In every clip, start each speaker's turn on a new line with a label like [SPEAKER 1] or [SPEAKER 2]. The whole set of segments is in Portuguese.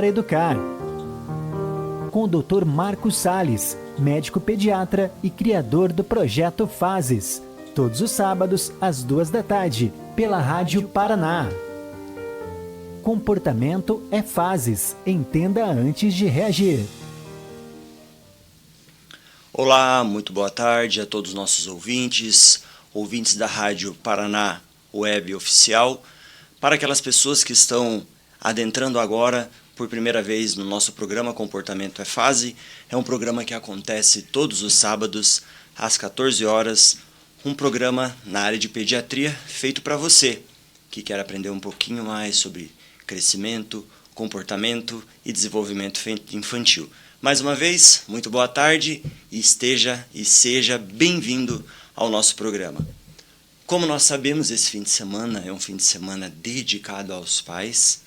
[SPEAKER 1] para educar. Com o Dr. Marcos Salles, médico pediatra e criador do projeto Fases, todos os sábados às 14h, pela Rádio Paraná. Comportamento é fases, entenda antes de reagir.
[SPEAKER 2] Olá, muito boa tarde a todos os nossos ouvintes da Rádio Paraná Web Oficial. Para aquelas pessoas que estão adentrando agora por primeira vez no nosso programa Comportamento é Fase, é um programa que acontece todos os sábados às 14 horas, um programa na área de pediatria feito para você que quer aprender um pouquinho mais sobre crescimento, comportamento e desenvolvimento infantil. Mais uma vez, muito boa tarde e seja bem-vindo ao nosso programa. Como nós sabemos, esse fim de semana é um fim de semana dedicado aos pais,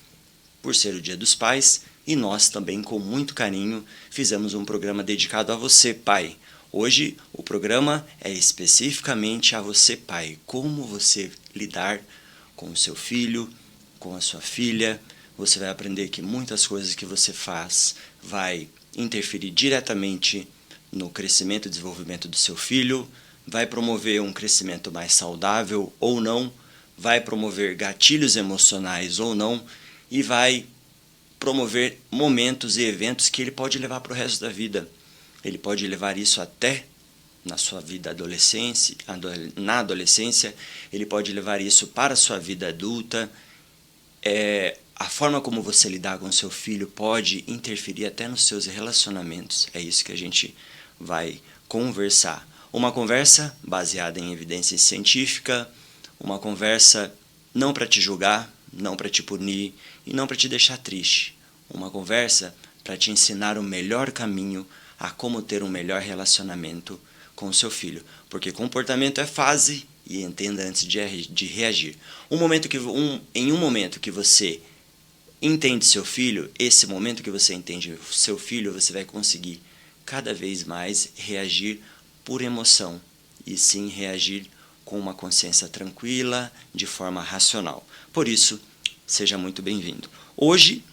[SPEAKER 2] por ser o Dia dos Pais, e nós também, com muito carinho, fizemos um programa dedicado a você, pai. Hoje, o programa é especificamente a você, pai. Como você lidar com o seu filho, com a sua filha. Você vai aprender que muitas coisas que você faz vai interferir diretamente no crescimento e desenvolvimento do seu filho, vai promover um crescimento mais saudável ou não, vai promover gatilhos emocionais ou não, e vai promover momentos e eventos que ele pode levar para o resto da vida. Ele pode levar isso até na sua vida na adolescência, ele pode levar isso para a sua vida adulta. A forma como você lidar com seu filho pode interferir até nos seus relacionamentos. É isso que a gente vai conversar. Uma conversa baseada em evidência científica, uma conversa não para te julgar, não para te punir e não para te deixar triste. Uma conversa para te ensinar o melhor caminho a como ter um melhor relacionamento com o seu filho. Porque comportamento é fase e entenda antes de reagir. Em um momento que você entende seu filho, esse momento que você entende seu filho, você vai conseguir cada vez mais reagir por emoção e sim reagir com uma consciência tranquila, de forma racional. Por isso, seja muito bem-vindo. Hoje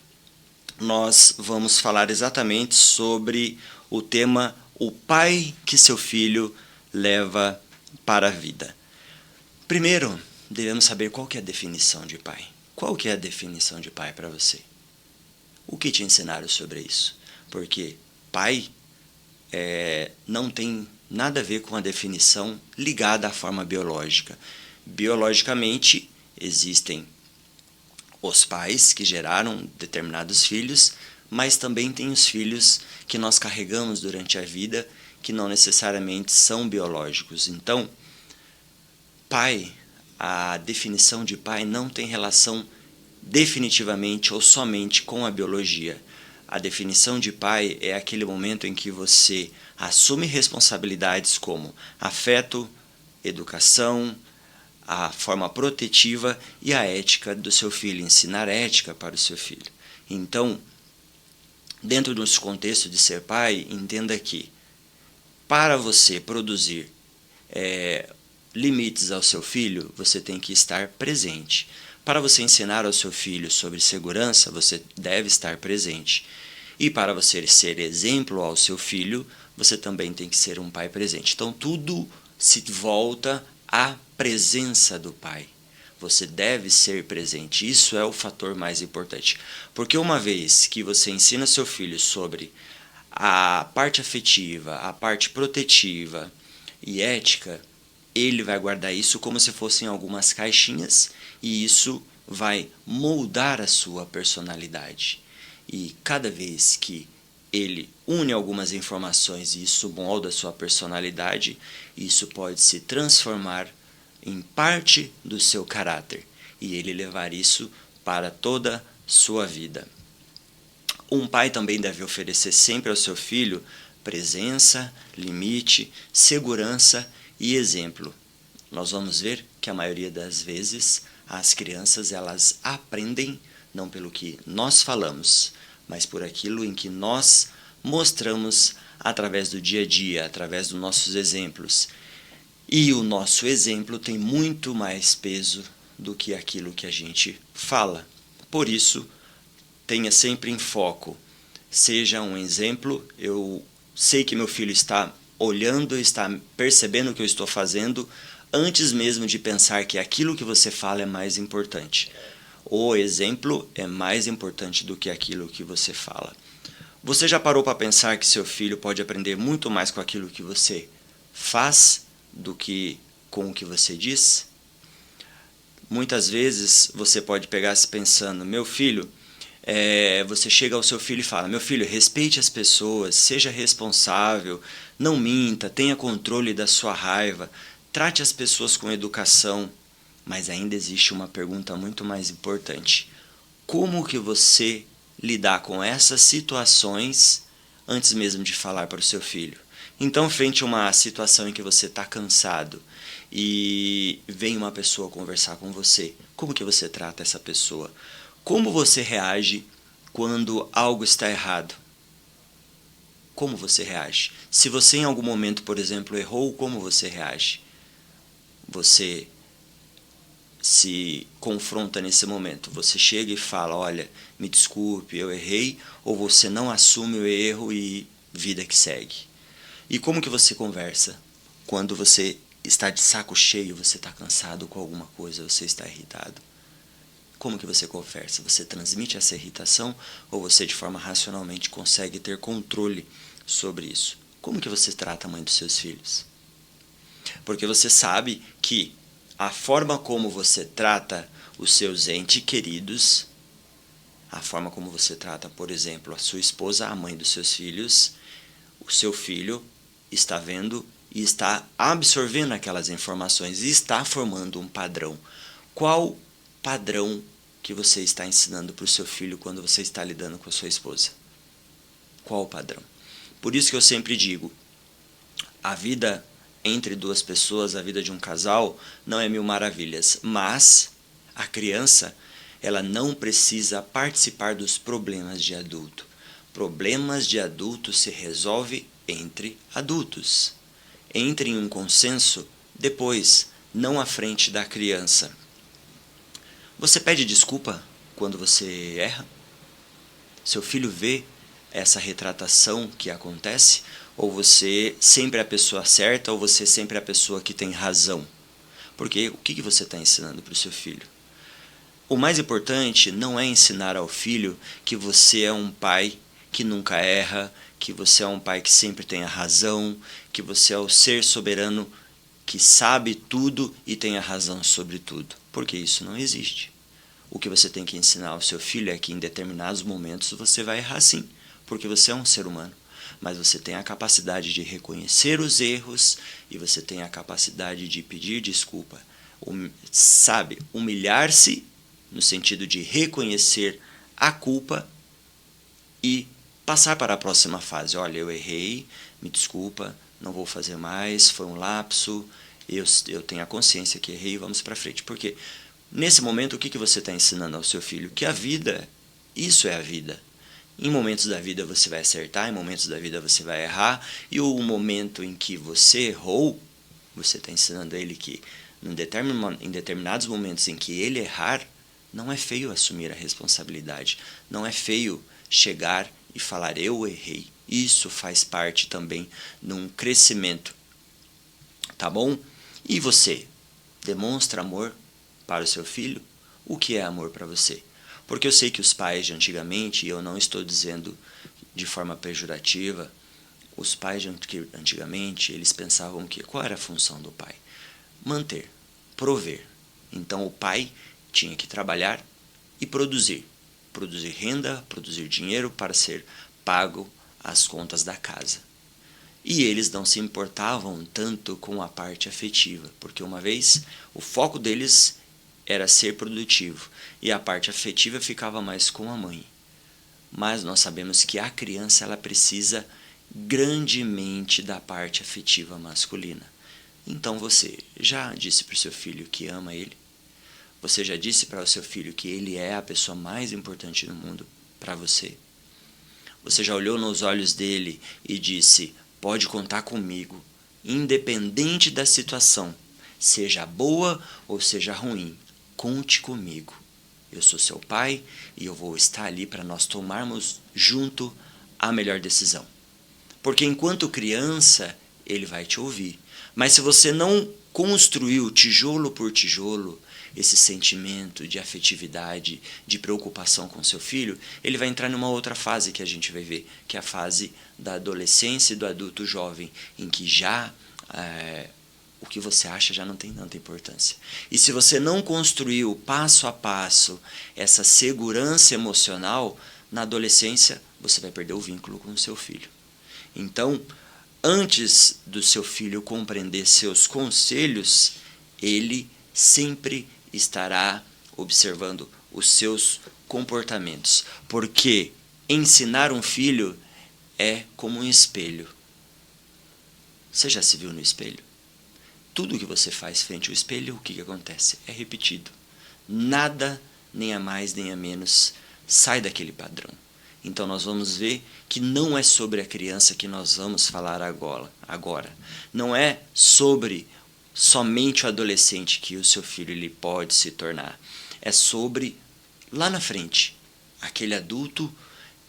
[SPEAKER 2] nós vamos falar exatamente sobre o tema o pai que seu filho leva para a vida. Primeiro, devemos saber qual que é a definição de pai. Qual que é a definição de pai para você? O que te ensinaram sobre isso? Porque pai não tem nada a ver com a definição ligada à forma biológica. Biologicamente, existem os pais que geraram determinados filhos, mas também tem os filhos que nós carregamos durante a vida, que não necessariamente são biológicos. Então, pai, a definição de pai não tem relação definitivamente ou somente com a biologia. A definição de pai é aquele momento em que você assume responsabilidades como afeto, educação, a forma protetiva e a ética do seu filho, ensinar ética para o seu filho. Então, dentro desse contexto de ser pai, entenda que para você produzir limites ao seu filho, você tem que estar presente. Para você ensinar ao seu filho sobre segurança, você deve estar presente. E para você ser exemplo ao seu filho, você também tem que ser um pai presente. Então, tudo se volta à presença do pai. Você deve ser presente. Isso é o fator mais importante. Porque uma vez que você ensina seu filho sobre a parte afetiva, a parte protetiva e ética, ele vai guardar isso como se fossem algumas caixinhas e isso vai moldar a sua personalidade. E cada vez que ele une algumas informações e isso molda a sua personalidade, isso pode se transformar em parte do seu caráter e ele levar isso para toda a sua vida. Um pai também deve oferecer sempre ao seu filho presença, limite, segurança e exemplo. Nós vamos ver que a maioria das vezes as crianças elas aprendem não pelo que nós falamos, mas por aquilo em que nós mostramos através do dia a dia, através dos nossos exemplos. E o nosso exemplo tem muito mais peso do que aquilo que a gente fala. Por isso, tenha sempre em foco. Seja um exemplo. Eu sei que meu filho está olhando, está percebendo o que eu estou fazendo, antes mesmo de pensar que aquilo que você fala é mais importante. O exemplo é mais importante do que aquilo que você fala. Você já parou para pensar que seu filho pode aprender muito mais com aquilo que você faz do que com o que você diz? Muitas vezes você pode pegar se pensando, meu filho, você chega ao seu filho e fala, meu filho, respeite as pessoas, seja responsável, não minta, tenha controle da sua raiva, trate as pessoas com educação. Mas ainda existe uma pergunta muito mais importante. Como que você lidar com essas situações antes mesmo de falar para o seu filho? Então, frente a uma situação em que você está cansado e vem uma pessoa conversar com você, como que você trata essa pessoa? Como você reage quando algo está errado? Como você reage? Se você em algum momento, por exemplo, errou, como você reage? Você se confronta nesse momento? Você chega e fala, olha, me desculpe, eu errei, ou você não assume o erro e vida que segue? E como que você conversa quando você está de saco cheio, você está cansado com alguma coisa, você está irritado? Como que você conversa? Você transmite essa irritação ou você de forma racionalmente consegue ter controle sobre isso? Como que você trata a mãe dos seus filhos? Porque você sabe que a forma como você trata os seus entes queridos, a forma como você trata, por exemplo, a sua esposa, a mãe dos seus filhos, o seu filho está vendo e está absorvendo aquelas informações e está formando um padrão. Qual padrão que você está ensinando para o seu filho quando você está lidando com a sua esposa? Qual o padrão? Por isso que eu sempre digo, a vida entre duas pessoas, a vida de um casal, não é mil maravilhas, mas a criança, ela não precisa participar dos problemas de adulto. Problemas de adulto se resolve entre adultos. Entre em um consenso depois, não à frente da criança. Você pede desculpa quando você erra? Seu filho vê essa retratação que acontece? Ou você sempre é a pessoa certa, ou você sempre é a pessoa que tem razão? Porque o que você está ensinando para o seu filho? O mais importante não é ensinar ao filho que você é um pai que nunca erra, que você é um pai que sempre tem a razão, que você é o ser soberano que sabe tudo e tem a razão sobre tudo. Porque isso não existe. O que você tem que ensinar ao seu filho é que em determinados momentos você vai errar sim, porque você é um ser humano. Mas você tem a capacidade de reconhecer os erros e você tem a capacidade de pedir desculpa. Sabe, humilhar-se no sentido de reconhecer a culpa e passar para a próxima fase. Olha, eu errei, me desculpa, não vou fazer mais, foi um lapso, eu tenho a consciência que errei, vamos para frente. Porque nesse momento, o que você está ensinando ao seu filho? Que a vida, isso é a vida. Em momentos da vida você vai acertar, em momentos da vida você vai errar, e o momento em que você errou, você está ensinando a ele que em determinados momentos em que ele errar, não é feio assumir a responsabilidade, não é feio chegar e falar eu errei. Isso faz parte também de um crescimento, tá bom? E você demonstra amor para o seu filho? O que é amor para você? Porque eu sei que os pais de antigamente, e eu não estou dizendo de forma pejorativa, os pais de antigamente, eles pensavam que qual era a função do pai? Manter, prover. Então o pai tinha que trabalhar e produzir renda, produzir dinheiro para ser pago as contas da casa. E eles não se importavam tanto com a parte afetiva, porque uma vez o foco deles era ser produtivo e a parte afetiva ficava mais com a mãe. Mas nós sabemos que a criança ela precisa grandemente da parte afetiva masculina. Então você já disse para o seu filho que ama ele? Você já disse para o seu filho que ele é a pessoa mais importante do mundo para você? Você já olhou nos olhos dele e disse, pode contar comigo, independente da situação, seja boa ou seja ruim, conte comigo. Eu sou seu pai e eu vou estar ali para nós tomarmos junto a melhor decisão. Porque enquanto criança, ele vai te ouvir. Mas se você não construiu tijolo por tijolo esse sentimento de afetividade, de preocupação com seu filho, ele vai entrar numa outra fase que a gente vai ver, que é a fase da adolescência e do adulto jovem, em que já o que você acha já não tem tanta importância. E se você não construiu passo a passo essa segurança emocional, na adolescência você vai perder o vínculo com o seu filho. Então, antes do seu filho compreender seus conselhos, ele sempre estará observando os seus comportamentos. Porque ensinar um filho é como um espelho. Você já se viu no espelho? Tudo que você faz frente ao espelho, o que acontece? É repetido. Nada, nem a mais nem a menos, sai daquele padrão. Então nós vamos ver que não é sobre a criança que nós vamos falar agora. Não é sobre somente o adolescente que o seu filho ele pode se tornar. É sobre, lá na frente, aquele adulto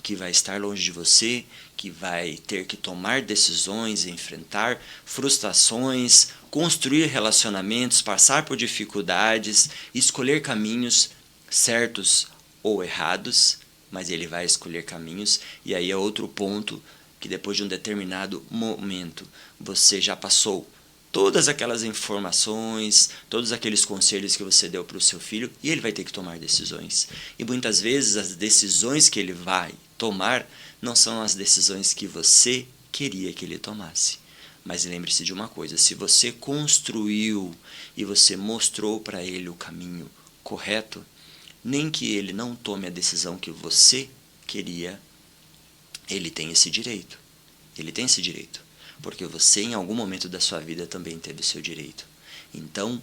[SPEAKER 2] que vai estar longe de você, que vai ter que tomar decisões, enfrentar frustrações, construir relacionamentos, passar por dificuldades, escolher caminhos certos ou errados, mas ele vai escolher caminhos, e aí é outro ponto que depois de um determinado momento você já passou todas aquelas informações, todos aqueles conselhos que você deu para o seu filho, e ele vai ter que tomar decisões. E muitas vezes as decisões que ele vai tomar não são as decisões que você queria que ele tomasse. Mas lembre-se de uma coisa, se você construiu e você mostrou para ele o caminho correto, nem que ele não tome a decisão que você queria, ele tem esse direito. Ele tem esse direito. Porque você, em algum momento da sua vida, também teve o seu direito. Então,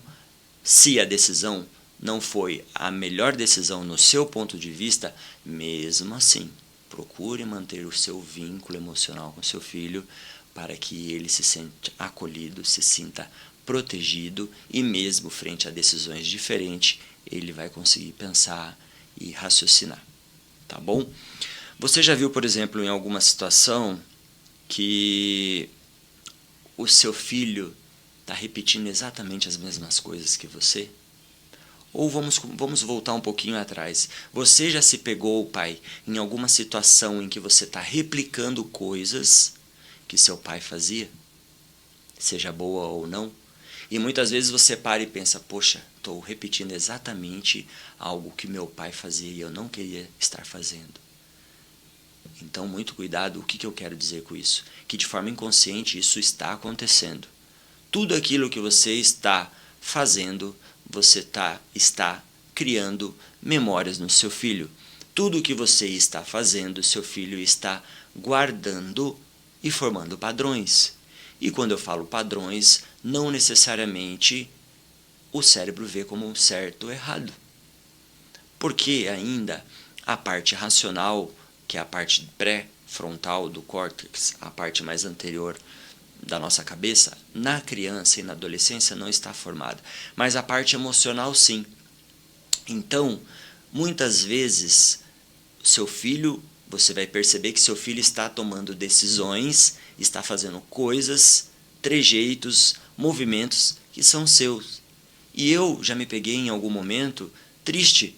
[SPEAKER 2] se a decisão não foi a melhor decisão no seu ponto de vista, mesmo assim, procure manter o seu vínculo emocional com seu filho para que ele se sinta acolhido, se sinta protegido e mesmo frente a decisões diferentes, ele vai conseguir pensar e raciocinar. Tá bom? Você já viu, por exemplo, em alguma situação que o seu filho está repetindo exatamente as mesmas coisas que você? Ou vamos voltar um pouquinho atrás. Você já se pegou, pai, em alguma situação em que você está replicando coisas que seu pai fazia? Seja boa ou não? E muitas vezes você para e pensa, poxa, estou repetindo exatamente algo que meu pai fazia e eu não queria estar fazendo. Então, muito cuidado. O que eu quero dizer com isso? Que de forma inconsciente isso está acontecendo. Tudo aquilo que você está fazendo, você está criando memórias no seu filho. Tudo o que você está fazendo, seu filho está guardando e formando padrões. E quando eu falo padrões, não necessariamente o cérebro vê como certo ou errado. Porque ainda a parte racional, que é a parte pré-frontal do córtex, a parte mais anterior da nossa cabeça, na criança e na adolescência não está formada. Mas a parte emocional, sim. Então, muitas vezes, seu filho, você vai perceber que seu filho está tomando decisões, está fazendo coisas, trejeitos, movimentos que são seus. E eu já me peguei em algum momento triste,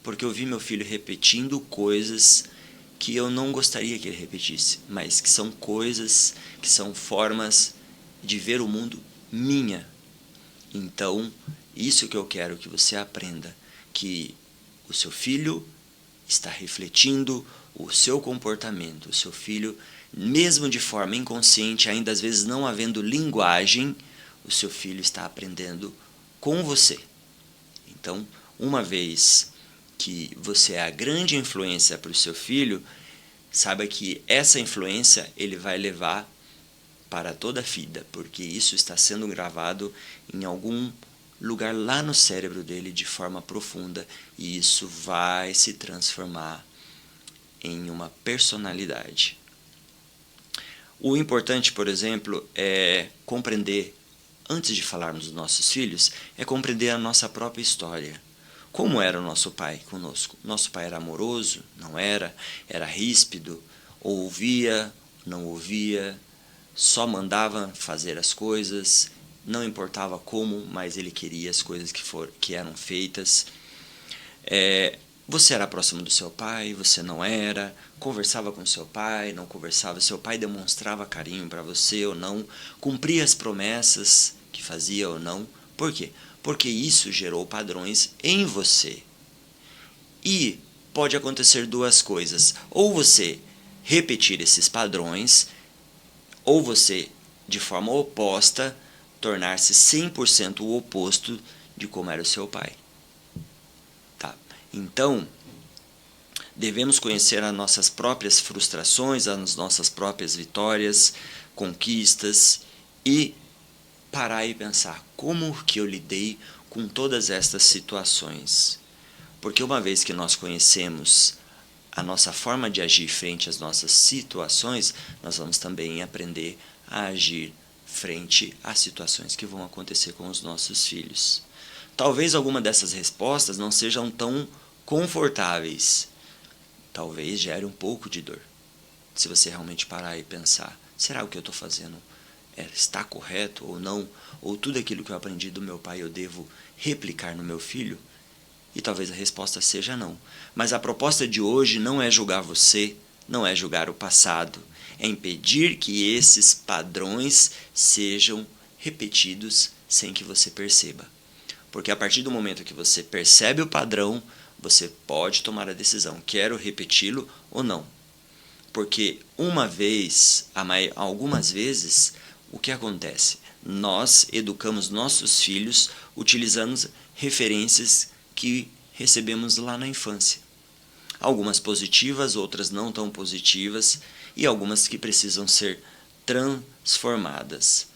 [SPEAKER 2] porque eu vi meu filho repetindo coisas que eu não gostaria que ele repetisse, mas que são coisas, que são formas de ver o mundo minha. Então, isso que eu quero que você aprenda, que o seu filho está refletindo o seu comportamento, o seu filho, mesmo de forma inconsciente, ainda às vezes não havendo linguagem, o seu filho está aprendendo com você. Então, uma vez que você é a grande influência para o seu filho, saiba que essa influência ele vai levar para toda a vida, porque isso está sendo gravado em algum lugar lá no cérebro dele de forma profunda, e isso vai se transformar em uma personalidade. O importante, por exemplo, é compreender, antes de falarmos dos nossos filhos, é compreender a nossa própria história. Como era o nosso pai conosco? Nosso pai era amoroso? Não era? Era ríspido? Ouvia? Não ouvia? Só mandava fazer as coisas? Não importava como, mas ele queria as coisas que eram feitas. Você era próximo do seu pai? Você não era? Conversava com seu pai? Não conversava? Seu pai demonstrava carinho para você ou não? Cumpria as promessas que fazia ou não? Por quê? Porque isso gerou padrões em você. E pode acontecer duas coisas. Ou você repetir esses padrões, ou você, de forma oposta, tornar-se 100% o oposto de como era o seu pai. Tá? Então, devemos conhecer as nossas próprias frustrações, as nossas próprias vitórias, conquistas e parar e pensar como que eu lidei com todas estas situações. Porque uma vez que nós conhecemos a nossa forma de agir frente às nossas situações, nós vamos também aprender a agir frente às situações que vão acontecer com os nossos filhos. Talvez alguma dessas respostas não sejam tão confortáveis. Talvez gere um pouco de dor. Se você realmente parar e pensar, será o que eu estou fazendo está correto ou não? Ou tudo aquilo que eu aprendi do meu pai eu devo replicar no meu filho? E talvez a resposta seja não. Mas a proposta de hoje não é julgar você, não é julgar o passado. É impedir que esses padrões sejam repetidos sem que você perceba. Porque a partir do momento que você percebe o padrão, você pode tomar a decisão, quero repeti-lo ou não. Porque algumas vezes, o que acontece? Nós educamos nossos filhos utilizando referências que recebemos lá na infância. Algumas positivas, outras não tão positivas e algumas que precisam ser transformadas.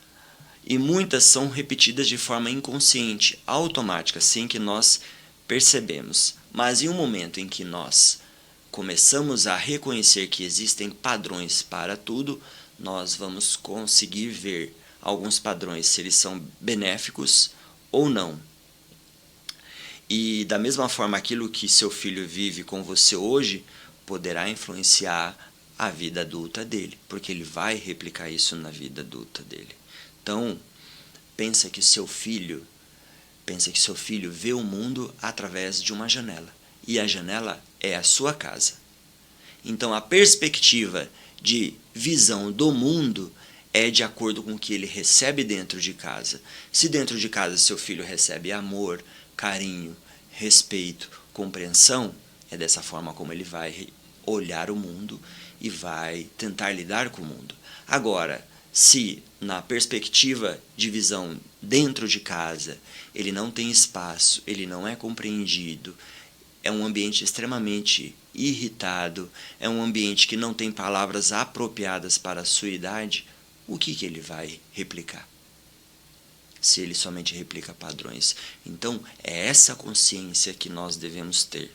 [SPEAKER 2] E muitas são repetidas de forma inconsciente, automática, sem que nós percebemos. Mas em um momento em que nós começamos a reconhecer que existem padrões para tudo, nós vamos conseguir ver alguns padrões, se eles são benéficos ou não. E da mesma forma, aquilo que seu filho vive com você hoje poderá influenciar a vida adulta dele, porque ele vai replicar isso na vida adulta dele. Então, pensa que seu filho vê o mundo através de uma janela, e a janela é a sua casa. Então, a perspectiva de visão do mundo é de acordo com o que ele recebe dentro de casa. Se dentro de casa seu filho recebe amor, carinho, respeito, compreensão, é dessa forma como ele vai olhar o mundo e vai tentar lidar com o mundo. Agora, se na perspectiva de visão dentro de casa ele não tem espaço, ele não é compreendido, é um ambiente extremamente irritado, é um ambiente que não tem palavras apropriadas para a sua idade, o que ele vai replicar? Se ele somente replica padrões. Então, é essa consciência que nós devemos ter.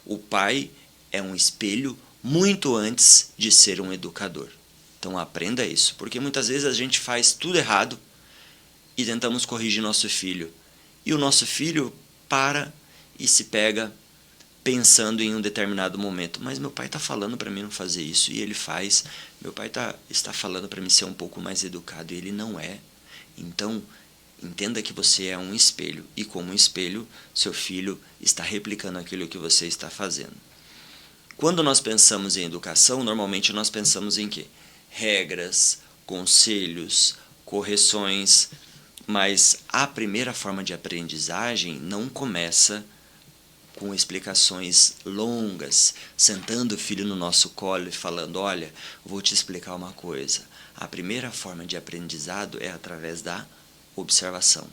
[SPEAKER 2] O pai é um espelho muito antes de ser um educador. Então, aprenda isso, porque muitas vezes a gente faz tudo errado e tentamos corrigir nosso filho. E o nosso filho para e se pega pensando em um determinado momento. Mas meu pai está falando para mim não fazer isso, e ele faz. Meu pai está falando para mim ser um pouco mais educado, e ele não é. Então, entenda que você é um espelho, e como um espelho, seu filho está replicando aquilo que você está fazendo. Quando nós pensamos em educação, normalmente nós pensamos em quê? Regras, conselhos, correções, mas a primeira forma de aprendizagem não começa com explicações longas, sentando o filho no nosso colo e falando, olha, vou te explicar uma coisa. A primeira forma de aprendizado é através da observação.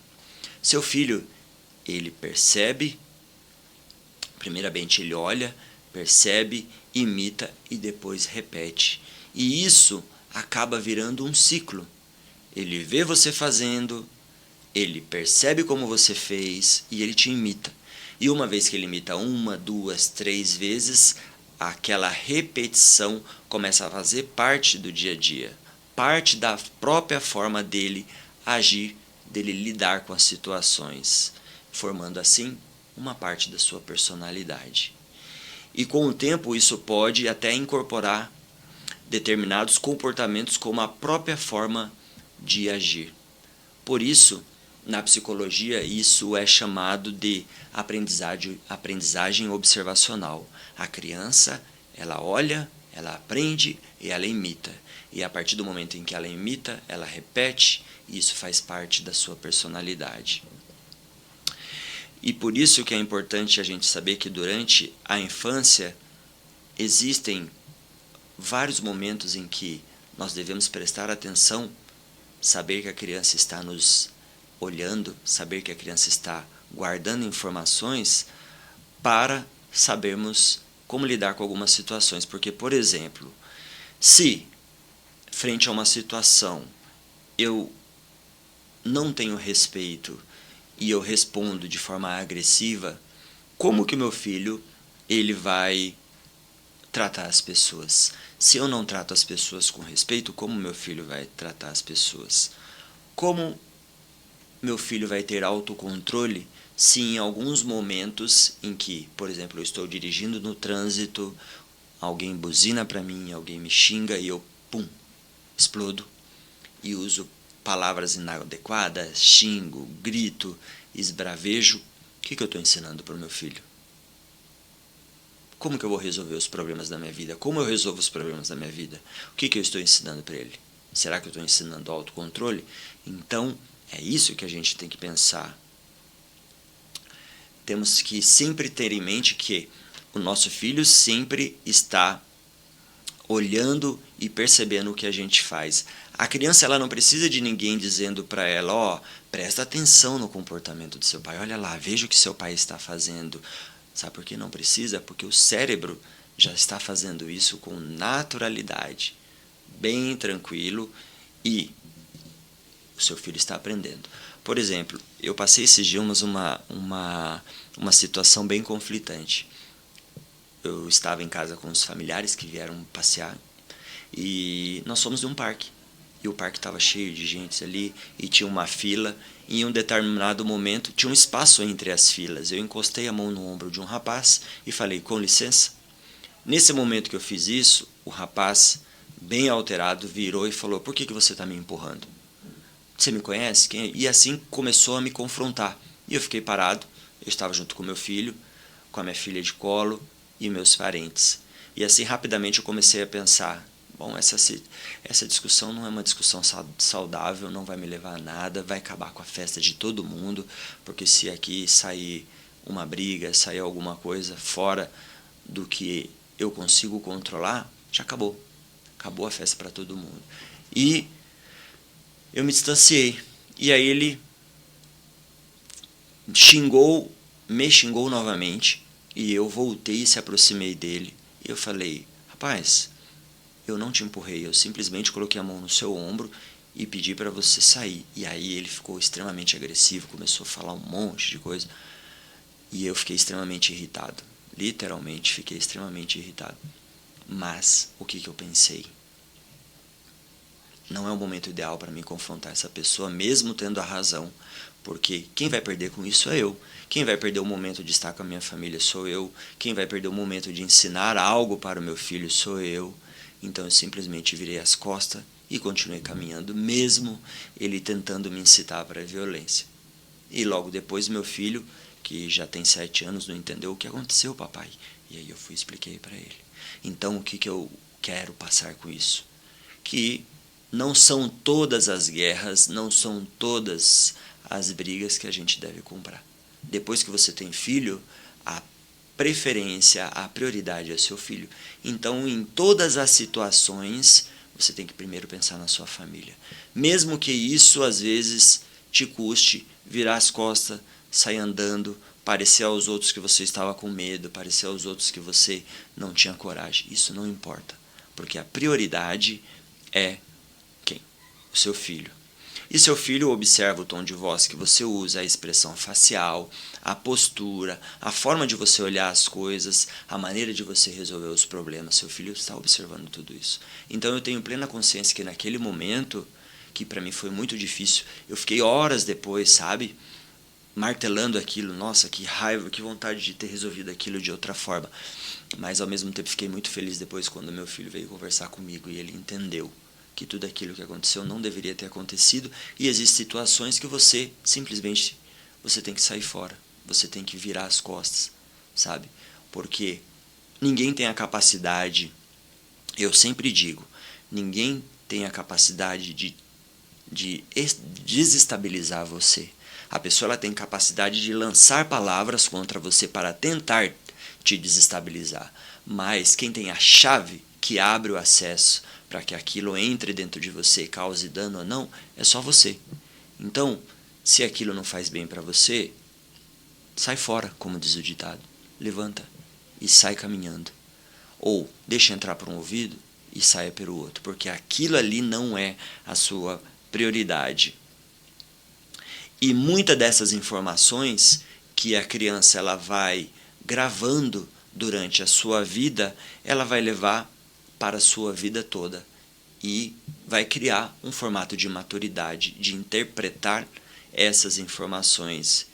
[SPEAKER 2] Seu filho, ele percebe, primeiramente ele olha, percebe, imita e depois repete. E isso acaba virando um ciclo. Ele vê você fazendo, ele percebe como você fez e ele te imita. E uma vez que ele imita 1, 2, 3 vezes, aquela repetição começa a fazer parte do dia a dia, parte da própria forma dele agir, dele lidar com as situações, formando assim uma parte da sua personalidade. E com o tempo isso pode até incorporar determinados comportamentos como a própria forma de agir. Por isso, na psicologia, isso é chamado de aprendizagem observacional. A criança, ela olha, ela aprende e ela imita. E a partir do momento em que ela imita, ela repete, e isso faz parte da sua personalidade. E por isso que é importante a gente saber que durante a infância existem vários momentos em que nós devemos prestar atenção, saber que a criança está nos olhando, saber que a criança está guardando informações para sabermos como lidar com algumas situações. Porque, por exemplo, se frente a uma situação eu não tenho respeito e eu respondo de forma agressiva, como que o meu filho ele vai tratar as pessoas? Se eu não trato as pessoas com respeito, como meu filho vai tratar as pessoas? Como meu filho vai ter autocontrole se em alguns momentos em que, por exemplo, eu estou dirigindo no trânsito, alguém buzina para mim, alguém me xinga e eu, explodo e uso palavras inadequadas, xingo, grito, esbravejo, o que eu estou ensinando para o meu filho? Como que eu vou resolver os problemas da minha vida? Como eu resolvo os problemas da minha vida? O que eu estou ensinando para ele? Será que eu estou ensinando autocontrole? Então, é isso que a gente tem que pensar. Temos que sempre ter em mente que o nosso filho sempre está olhando e percebendo o que a gente faz. A criança ela não precisa de ninguém dizendo para ela, presta atenção no comportamento do seu pai, olha lá, veja o que seu pai está fazendo. Sabe por que não precisa? Porque o cérebro já está fazendo isso com naturalidade, bem tranquilo, e o seu filho está aprendendo. Por exemplo, eu passei esses dias uma situação bem conflitante. Eu estava em casa com os familiares que vieram passear e nós fomos de um parque. E o parque estava cheio de gente ali e tinha uma fila. E em um determinado momento tinha um espaço entre as filas. Eu encostei a mão no ombro de um rapaz e falei, com licença. Nesse momento que eu fiz isso, o rapaz, bem alterado, virou e falou, por que você está me empurrando? Você me conhece? Quem é? E assim começou a me confrontar. E eu fiquei parado. Eu estava junto com meu filho, com a minha filha de colo e meus parentes. E assim rapidamente eu comecei a pensar, bom, essa discussão não é uma discussão saudável, não vai me levar a nada, vai acabar com a festa de todo mundo, porque se aqui sair uma briga, sair alguma coisa fora do que eu consigo controlar, já acabou. Acabou a festa para todo mundo. E eu me distanciei. E aí ele me xingou novamente, e eu voltei e se aproximei dele. E eu falei, rapaz, eu não te empurrei, eu simplesmente coloquei a mão no seu ombro e pedi para você sair. E aí ele ficou extremamente agressivo, começou a falar um monte de coisa. E eu fiquei extremamente irritado. Literalmente fiquei extremamente irritado. Mas o que eu pensei? Não é o momento ideal para mim confrontar essa pessoa, mesmo tendo a razão. Porque quem vai perder com isso é eu. Quem vai perder o momento de estar com a minha família sou eu. Quem vai perder o momento de ensinar algo para o meu filho sou eu. Então eu simplesmente virei as costas e continuei caminhando, mesmo ele tentando me incitar para a violência. E logo depois meu filho, que já tem 7 anos, não entendeu o que aconteceu, papai. E aí eu fui e expliquei para ele. Então o que eu quero passar com isso? Que não são todas as guerras, não são todas as brigas que a gente deve comprar. Depois que você tem filho, a preferência, a prioridade é seu filho. Então, em todas as situações, você tem que primeiro pensar na sua família. Mesmo que isso, às vezes, te custe virar as costas, sair andando, parecer aos outros que você estava com medo, parecer aos outros que você não tinha coragem. Isso não importa, porque a prioridade é quem? O seu filho. E seu filho observa o tom de voz que você usa, a expressão facial, a postura, a forma de você olhar as coisas, a maneira de você resolver os problemas. Seu filho está observando tudo isso. Então eu tenho plena consciência que naquele momento, que para mim foi muito difícil, eu fiquei horas depois, sabe? martelando aquilo, nossa, que raiva, que vontade de ter resolvido aquilo de outra forma. Mas ao mesmo tempo fiquei muito feliz depois quando meu filho veio conversar comigo e ele entendeu que tudo aquilo que aconteceu não deveria ter acontecido, e existem situações que você simplesmente você tem que sair fora, você tem que virar as costas, sabe? Porque ninguém tem a capacidade, eu sempre digo, ninguém tem a capacidade de desestabilizar você. A pessoa ela tem capacidade de lançar palavras contra você para tentar te desestabilizar. Mas quem tem a chave que abre o acesso para que aquilo entre dentro de você e cause dano ou não, é só você. Então, se aquilo não faz bem para você, sai fora, como diz o ditado. Levanta e sai caminhando. Ou deixa entrar por um ouvido e saia pelo outro, porque aquilo ali não é a sua prioridade. E muitas dessas informações que a criança ela vai gravando durante a sua vida, ela vai levar para a sua vida toda e vai criar um formato de maturidade, de interpretar essas informações.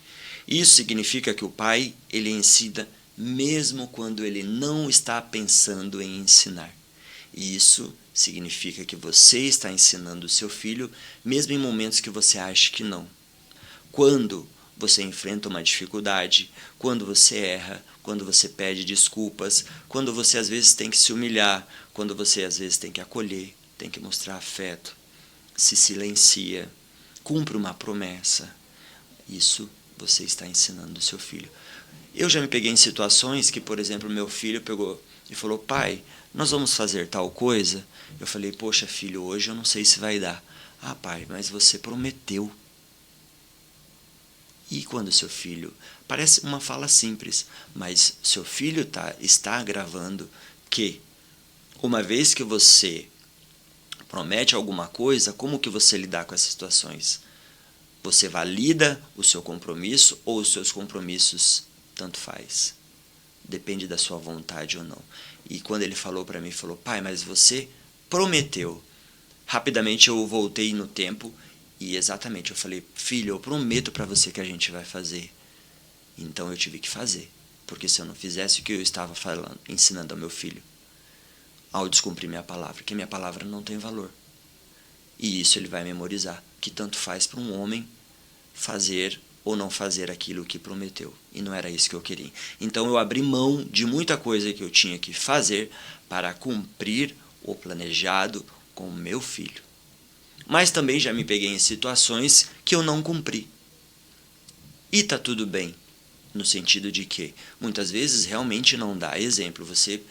[SPEAKER 2] Isso significa que o pai, ele ensina mesmo quando ele não está pensando em ensinar. E isso significa que você está ensinando o seu filho mesmo em momentos que você acha que não. Quando você enfrenta uma dificuldade, quando você erra, quando você pede desculpas, quando você às vezes tem que se humilhar, quando você às vezes tem que acolher, tem que mostrar afeto, se silencia, cumpre uma promessa. Isso você está ensinando o seu filho. Eu já me peguei em situações que, por exemplo, meu filho pegou e falou: pai, nós vamos fazer tal coisa? Eu falei: poxa filho, hoje eu não sei se vai dar. Ah pai, mas você prometeu. E quando seu filho, parece uma fala simples, mas seu filho está gravando que uma vez que você promete alguma coisa, como que você lidar com essas situações? Você valida o seu compromisso ou os seus compromissos, tanto faz. Depende da sua vontade ou não. E quando ele falou para mim, falou: pai, mas você prometeu. Rapidamente eu voltei no tempo e exatamente eu falei: filho, eu prometo para você que a gente vai fazer. Então eu tive que fazer, porque se eu não fizesse o que eu estava falando, ensinando ao meu filho, ao descumprir minha palavra, que minha palavra não tem valor. E isso ele vai memorizar, que tanto faz para um homem fazer ou não fazer aquilo que prometeu. E não era isso que eu queria. Então eu abri mão de muita coisa que eu tinha que fazer para cumprir o planejado com o meu filho. Mas também já me peguei em situações que eu não cumpri. E tá tudo bem, no sentido de que muitas vezes realmente não dá. Exemplo, você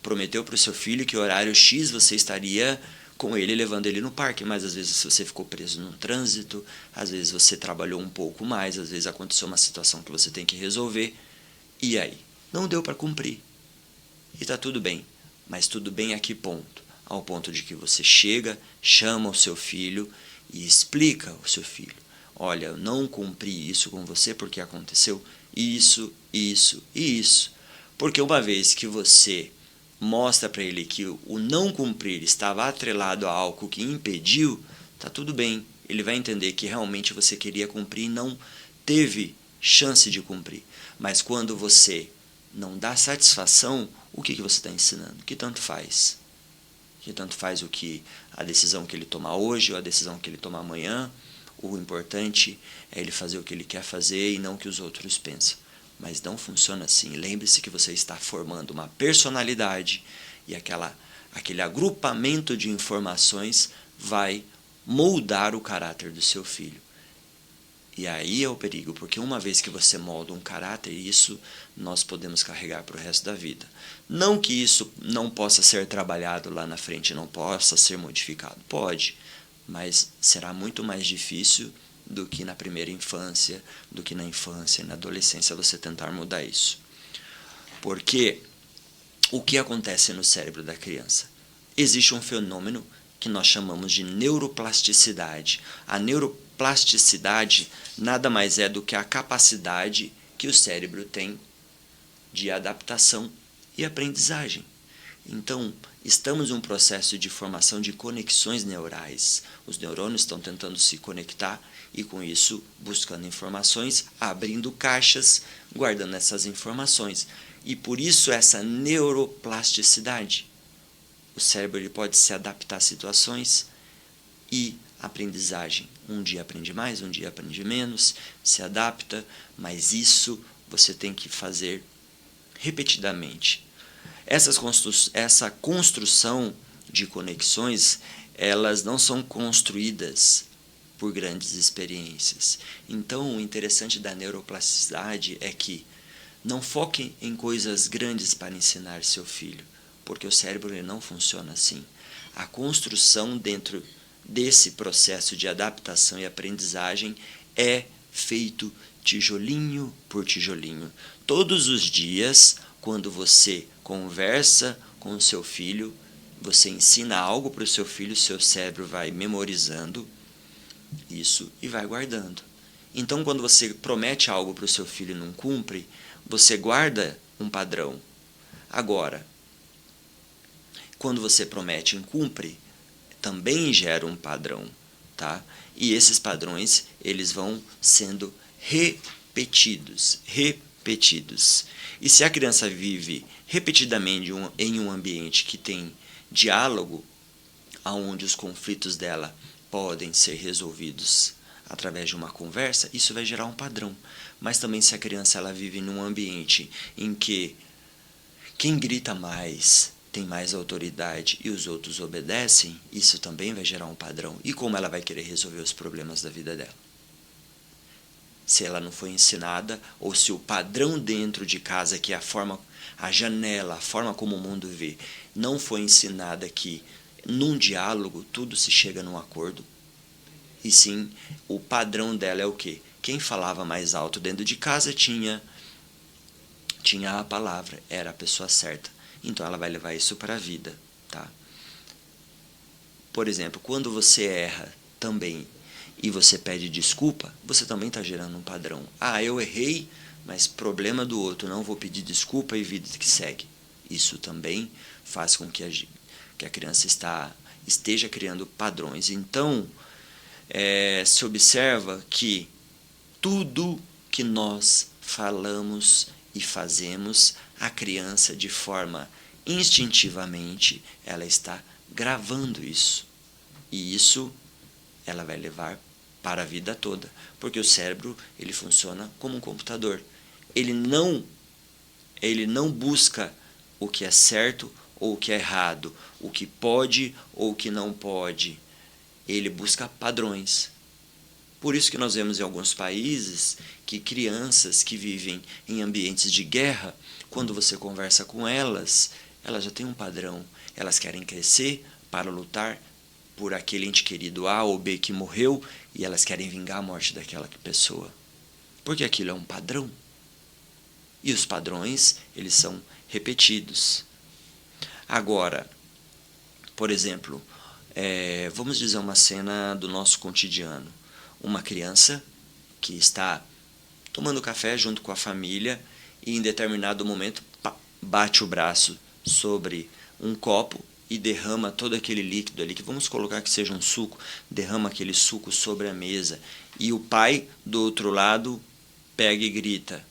[SPEAKER 2] prometeu para o seu filho que horário X você estaria com ele, levando ele no parque, mas às vezes você ficou preso no trânsito, às vezes você trabalhou um pouco mais, às vezes aconteceu uma situação que você tem que resolver, e aí? Não deu para cumprir. E tá tudo bem, mas tudo bem a que ponto? Ao ponto de que você chega, chama o seu filho e explica ao seu filho: olha, eu não cumpri isso com você porque aconteceu isso, isso e isso. Porque uma vez que você mostra para ele que o não cumprir estava atrelado a algo que impediu, tá tudo bem. Ele vai entender que realmente você queria cumprir e não teve chance de cumprir. Mas quando você não dá satisfação, o que você está ensinando? Que tanto faz. Que tanto faz a decisão que ele tomar hoje ou a decisão que ele tomar amanhã. O importante é ele fazer o que ele quer fazer e não o que os outros pensam. Mas não funciona assim. Lembre-se que você está formando uma personalidade e aquele agrupamento de informações vai moldar o caráter do seu filho. E aí é o perigo, porque uma vez que você molda um caráter, isso nós podemos carregar para o resto da vida. Não que isso não possa ser trabalhado lá na frente, não possa ser modificado. Pode, mas será muito mais difícil do que na primeira infância, do que na infância e na adolescência você tentar mudar isso. Porque o que acontece no cérebro da criança? Existe um fenômeno que nós chamamos de neuroplasticidade. A neuroplasticidade nada mais é do que a capacidade que o cérebro tem de adaptação e aprendizagem. Então, estamos em um processo de formação de conexões neurais. Os neurônios estão tentando se conectar e, com isso, buscando informações, abrindo caixas, guardando essas informações. E por isso essa neuroplasticidade. O cérebro ele pode se adaptar a situações e aprendizagem. Um dia aprende mais, um dia aprende menos, se adapta, mas isso você tem que fazer repetidamente. Essa construção de conexões, elas não são construídas por grandes experiências. Então, o interessante da neuroplasticidade é que não foque em coisas grandes para ensinar seu filho, porque o cérebro ele não funciona assim. A construção dentro desse processo de adaptação e aprendizagem é feito tijolinho por tijolinho. Todos os dias, quando você conversa com o seu filho, você ensina algo para o seu filho, seu cérebro vai memorizando isso e vai guardando. Então, quando você promete algo para o seu filho e não cumpre, você guarda um padrão. Agora, quando você promete e cumpre, também gera um padrão, tá? E esses padrões, eles vão sendo repetidos. E se a criança vive repetidamente em um ambiente que tem diálogo, onde os conflitos dela podem ser resolvidos através de uma conversa, isso vai gerar um padrão. Mas também se a criança ela vive num ambiente em que quem grita mais tem mais autoridade e os outros obedecem, isso também vai gerar um padrão. E como ela vai querer resolver os problemas da vida dela? Se ela não foi ensinada, ou se o padrão dentro de casa, que é a janela, a forma como o mundo vê, não foi ensinada que num diálogo tudo se chega num acordo, e sim, o padrão dela é o quê? Quem falava mais alto dentro de casa tinha a palavra, era a pessoa certa. Então ela vai levar isso para a vida, tá? Por exemplo, quando você erra também e você pede desculpa, você também está gerando um padrão. Ah, eu errei, mas problema do outro, não vou pedir desculpa e vida que segue. Isso também faz com que a criança esteja criando padrões. Então, se observa que tudo que nós falamos e fazemos, a criança, de forma instintivamente, ela está gravando isso. E isso ela vai levar para a vida toda, porque o cérebro ele funciona como um computador. Ele não busca o que é certo ou o que é errado, o que pode ou o que não pode. Ele busca padrões. Por isso que nós vemos em alguns países que crianças que vivem em ambientes de guerra, quando você conversa com elas, elas já têm um padrão. Elas querem crescer para lutar por aquele ente querido A ou B que morreu e elas querem vingar a morte daquela pessoa. Porque aquilo é um padrão. E os padrões, eles são repetidos. Agora, por exemplo, vamos dizer uma cena do nosso cotidiano. Uma criança que está tomando café junto com a família e em determinado momento bate o braço sobre um copo e derrama todo aquele líquido ali, que vamos colocar que seja um suco, derrama aquele suco sobre a mesa. E o pai, do outro lado, pega e grita: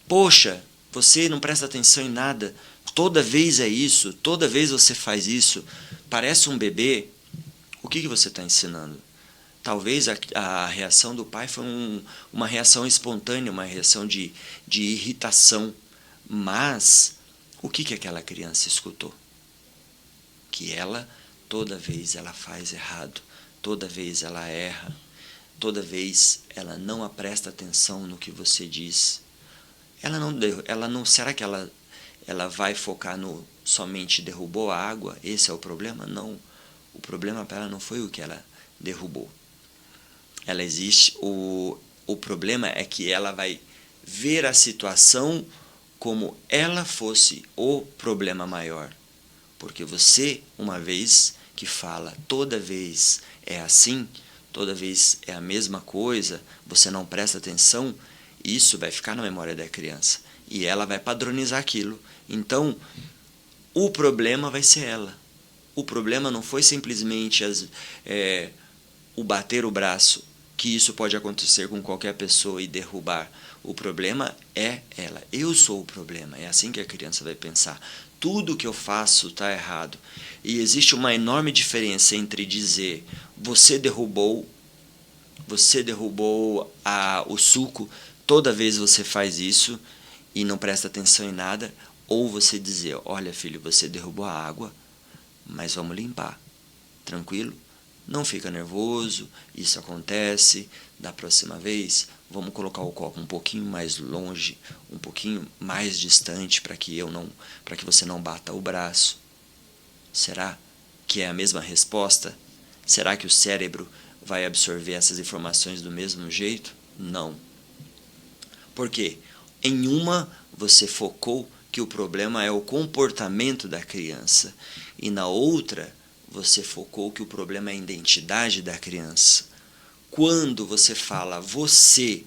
[SPEAKER 2] poxa, você não presta atenção em nada, toda vez é isso, toda vez você faz isso, parece um bebê. O que você está ensinando? Talvez a reação do pai foi uma reação espontânea, uma reação de irritação. Mas o que aquela criança escutou? Que ela, toda vez ela faz errado, toda vez ela erra, toda vez ela não presta atenção no que você diz. Será que ela vai focar no somente derrubou a água? Esse é o problema? Não. O problema para ela não foi o que ela derrubou. O problema é que ela vai ver a situação como ela fosse o problema maior. Porque você, uma vez que fala, toda vez é assim, toda vez é a mesma coisa, você não presta atenção, isso vai ficar na memória da criança. E ela vai padronizar aquilo. Então, o problema vai ser ela. O problema não foi simplesmente o bater o braço, que isso pode acontecer com qualquer pessoa e derrubar. O problema é ela. Eu sou o problema. É assim que a criança vai pensar. Tudo que eu faço está errado. E existe uma enorme diferença entre dizer você derrubou o suco, toda vez você faz isso e não presta atenção em nada, ou você dizer, olha filho, você derrubou a água, mas vamos limpar, tranquilo? Não fica nervoso, isso acontece, da próxima vez vamos colocar o copo um pouquinho mais longe, um pouquinho mais distante para que você não bata o braço. Será que é a mesma resposta? Será que o cérebro vai absorver essas informações do mesmo jeito? Não. Por quê? Em uma, você focou que o problema é o comportamento da criança. E na outra, você focou que o problema é a identidade da criança. Quando você fala você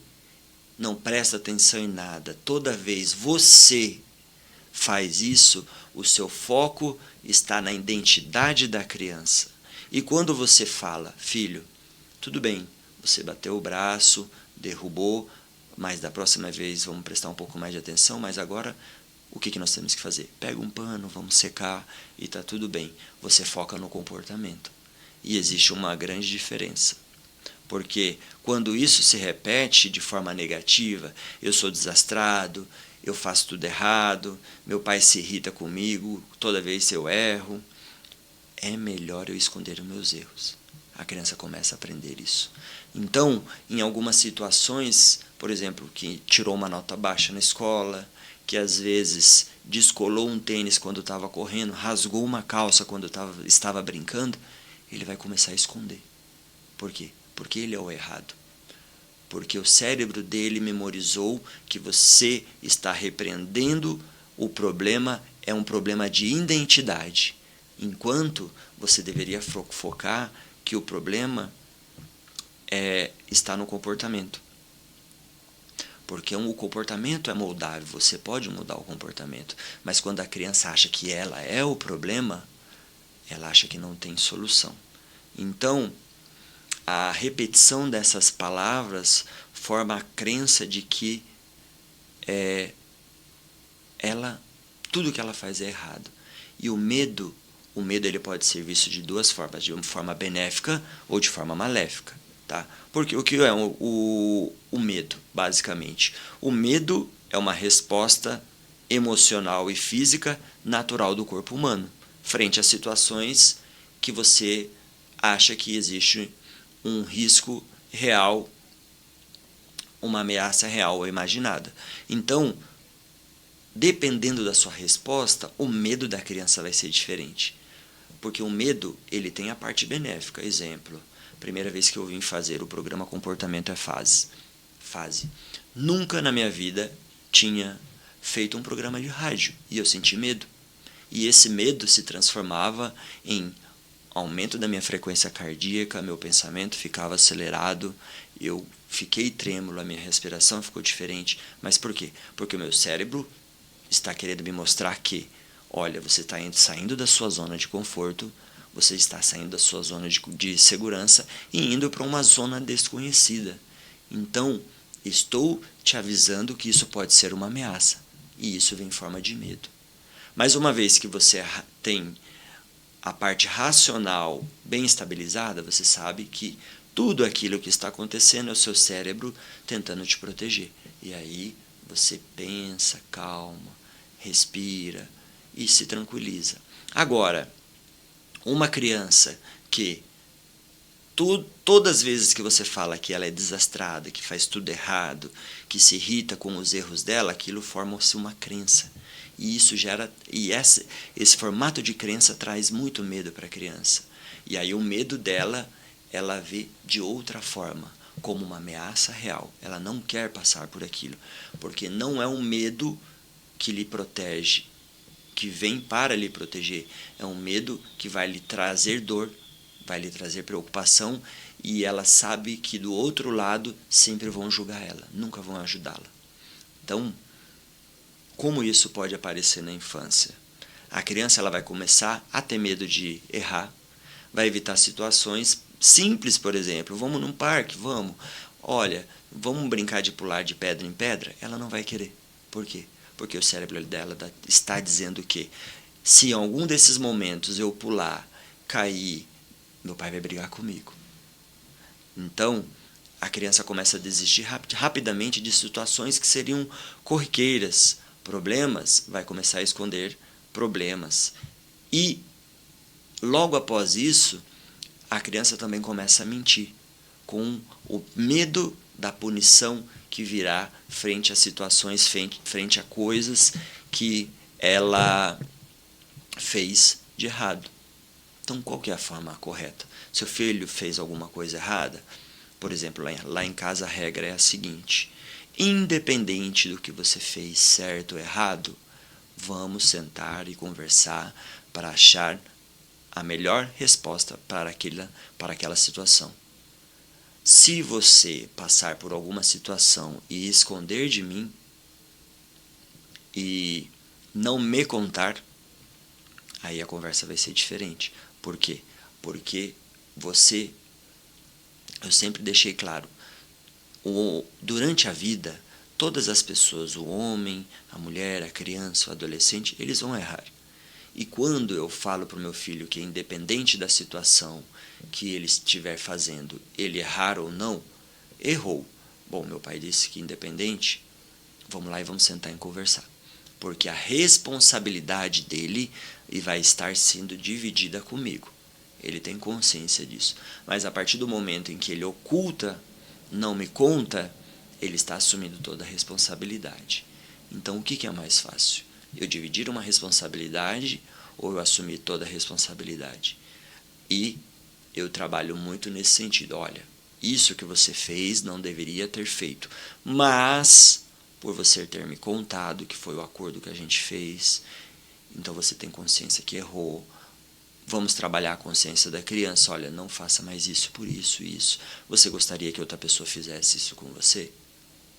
[SPEAKER 2] não presta atenção em nada, toda vez você faz isso, o seu foco está na identidade da criança. E quando você fala, filho, tudo bem, você bateu o braço, derrubou, mas da próxima vez vamos prestar um pouco mais de atenção, mas agora o que nós temos que fazer? Pega um pano, vamos secar e está tudo bem. Você foca no comportamento. E existe uma grande diferença. Porque quando isso se repete de forma negativa, eu sou desastrado, eu faço tudo errado, meu pai se irrita comigo toda vez que eu erro, é melhor eu esconder os meus erros. A criança começa a aprender isso. Então, em algumas situações, por exemplo, que tirou uma nota baixa na escola, que às vezes descolou um tênis quando estava correndo, rasgou uma calça quando estava brincando, ele vai começar a esconder. Por quê? Porque ele é o errado. Porque o cérebro dele memorizou que você está repreendendo o problema, é um problema de identidade. Enquanto você deveria focar que o problema está no comportamento. Porque o comportamento é moldável, você pode mudar o comportamento. Mas quando a criança acha que ela é o problema, ela acha que não tem solução. Então, a repetição dessas palavras forma a crença de que tudo que ela faz é errado. E o medo ele pode ser visto de duas formas, de uma forma benéfica ou de forma maléfica. Tá? Porque o que é o medo, basicamente? O medo é uma resposta emocional e física natural do corpo humano, frente a situações que você acha que existe um risco real, uma ameaça real ou imaginada. Então, dependendo da sua resposta, o medo da criança vai ser diferente. Porque o medo, ele tem a parte benéfica. Exemplo, primeira vez que eu vim fazer o programa Comportamento é Fase. Nunca na minha vida tinha feito um programa de rádio e eu senti medo. E esse medo se transformava em aumento da minha frequência cardíaca, meu pensamento ficava acelerado, eu fiquei trêmulo, a minha respiração ficou diferente. Mas por quê? Porque o meu cérebro está querendo me mostrar que, olha, você está saindo da sua zona de conforto, você está saindo da sua zona de segurança e indo para uma zona desconhecida. Então, estou te avisando que isso pode ser uma ameaça. E isso vem em forma de medo. Mas uma vez que você tem a parte racional bem estabilizada, você sabe que tudo aquilo que está acontecendo é o seu cérebro tentando te proteger. E aí você pensa, calma, respira e se tranquiliza. Agora, uma criança que todas as vezes que você fala que ela é desastrada, que faz tudo errado, que se irrita com os erros dela, aquilo forma-se uma crença. E isso gera, esse formato de crença traz muito medo para a criança. E aí o medo dela, ela vê de outra forma, como uma ameaça real. Ela não quer passar por aquilo, porque não é um medo que lhe protege, que vem para lhe proteger. É um medo que vai lhe trazer dor, vai lhe trazer preocupação, e ela sabe que do outro lado sempre vão julgar ela, nunca vão ajudá-la. Então, como isso pode aparecer na infância? A criança ela vai começar a ter medo de errar, vai evitar situações simples, por exemplo, vamos num parque, vamos, olha, vamos brincar de pular de pedra em pedra, ela não vai querer. Por quê? Porque o cérebro dela está dizendo que se em algum desses momentos eu pular, cair, meu pai vai brigar comigo. Então, a criança começa a desistir rapidamente de situações que seriam corriqueiras. Problemas, vai começar a esconder problemas. E, logo após isso, a criança também começa a mentir, com o medo da punição que virá frente a situações, frente a coisas que ela fez de errado. Então, qual que é a forma correta? Seu filho fez alguma coisa errada? Por exemplo, lá em casa a regra é a seguinte: independente do que você fez, certo ou errado, vamos sentar e conversar para achar a melhor resposta para aquela situação. Se você passar por alguma situação e esconder de mim e não me contar, aí a conversa vai ser diferente. Por quê? Porque eu sempre deixei claro, durante a vida, todas as pessoas, o homem, a mulher, a criança, o adolescente, eles vão errar. E quando eu falo para o meu filho que independente da situação que ele estiver fazendo, ele errar ou não, errou. Bom, meu pai disse que independente, vamos lá e vamos sentar e conversar. Porque a responsabilidade dele vai estar sendo dividida comigo. Ele tem consciência disso. Mas a partir do momento em que ele oculta, não me conta, ele está assumindo toda a responsabilidade. Então, o que é mais fácil? Eu dividir uma responsabilidade ou eu assumir toda a responsabilidade? E eu trabalho muito nesse sentido. Olha, isso que você fez não deveria ter feito, mas por você ter me contado que foi o acordo que a gente fez, então você tem consciência que errou. Vamos trabalhar a consciência da criança. Olha, não faça mais isso por isso e isso. Você gostaria que outra pessoa fizesse isso com você?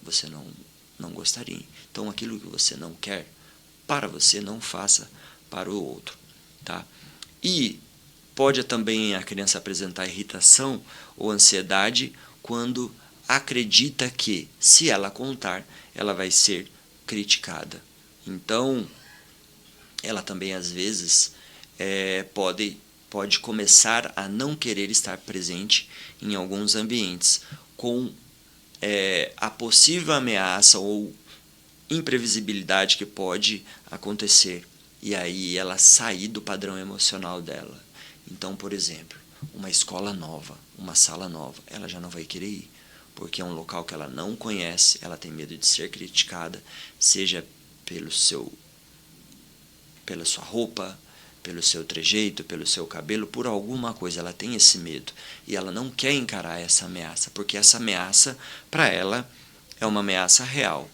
[SPEAKER 2] Você não gostaria. Então, aquilo que você não quer para você, não faça para o outro. Tá? E pode também a criança apresentar irritação ou ansiedade quando acredita que, se ela contar, ela vai ser criticada. Então, ela também, às vezes, pode começar a não querer estar presente em alguns ambientes, com a possível ameaça ou imprevisibilidade que pode acontecer. E aí ela sair do padrão emocional dela. Então, por exemplo, uma escola nova, uma sala nova, ela já não vai querer ir, porque é um local que ela não conhece, ela tem medo de ser criticada, seja pela sua roupa, pelo seu trejeito, pelo seu cabelo, por alguma coisa. Ela tem esse medo e ela não quer encarar essa ameaça, porque essa ameaça, para ela, é uma ameaça real.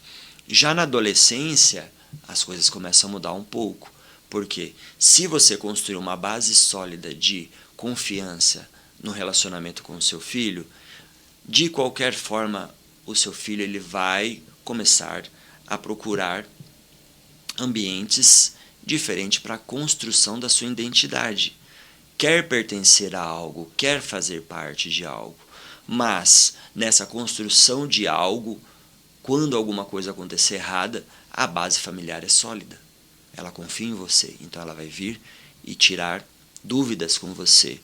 [SPEAKER 2] Já na adolescência, as coisas começam a mudar um pouco, porque se você construir uma base sólida de confiança no relacionamento com o seu filho, de qualquer forma, o seu filho ele vai começar a procurar ambientes diferentes para a construção da sua identidade. Quer pertencer a algo, quer fazer parte de algo, mas nessa construção de algo, quando alguma coisa acontecer errada, a base familiar é sólida. Ela confia em você, então ela vai vir e tirar dúvidas com você.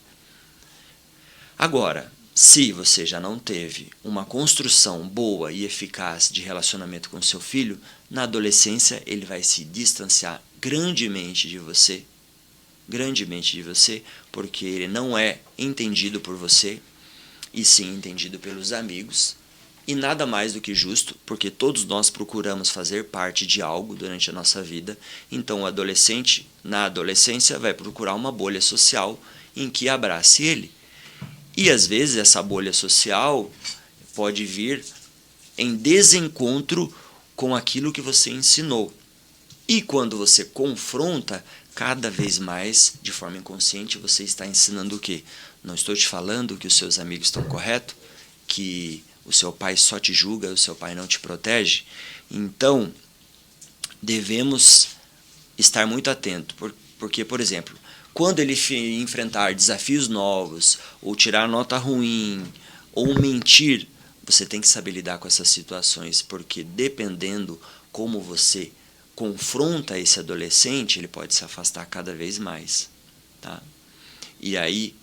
[SPEAKER 2] Agora, se você já não teve uma construção boa e eficaz de relacionamento com seu filho, na adolescência ele vai se distanciar grandemente de você, porque ele não é entendido por você, e sim entendido pelos amigos, e nada mais do que justo, porque todos nós procuramos fazer parte de algo durante a nossa vida. Então o adolescente, na adolescência, vai procurar uma bolha social em que abrace ele. E às vezes essa bolha social pode vir em desencontro com aquilo que você ensinou. E quando você confronta, cada vez mais, de forma inconsciente, você está ensinando o quê? Não estou te falando que os seus amigos estão corretos, que o seu pai só te julga, o seu pai não te protege. Então, devemos estar muito atento, porque, por exemplo, quando ele enfrentar desafios novos, ou tirar nota ruim, ou mentir, você tem que saber lidar com essas situações, porque dependendo como você confronta esse adolescente, ele pode se afastar cada vez mais. Tá? E aí,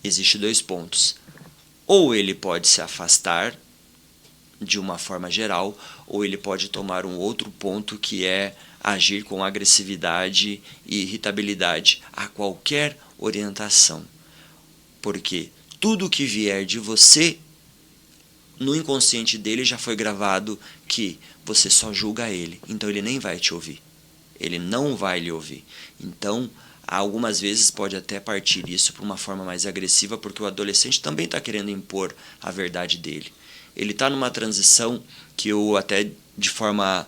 [SPEAKER 2] existem 2 pontos. Ou ele pode se afastar de uma forma geral, ou ele pode tomar um outro ponto, que é agir com agressividade e irritabilidade a qualquer orientação. Porque tudo que vier de você, no inconsciente dele já foi gravado que você só julga ele, então ele nem vai te ouvir. Ele não vai lhe ouvir. Então, algumas vezes pode até partir isso para uma forma mais agressiva, porque o adolescente também está querendo impor a verdade dele. Ele está numa transição que eu até de forma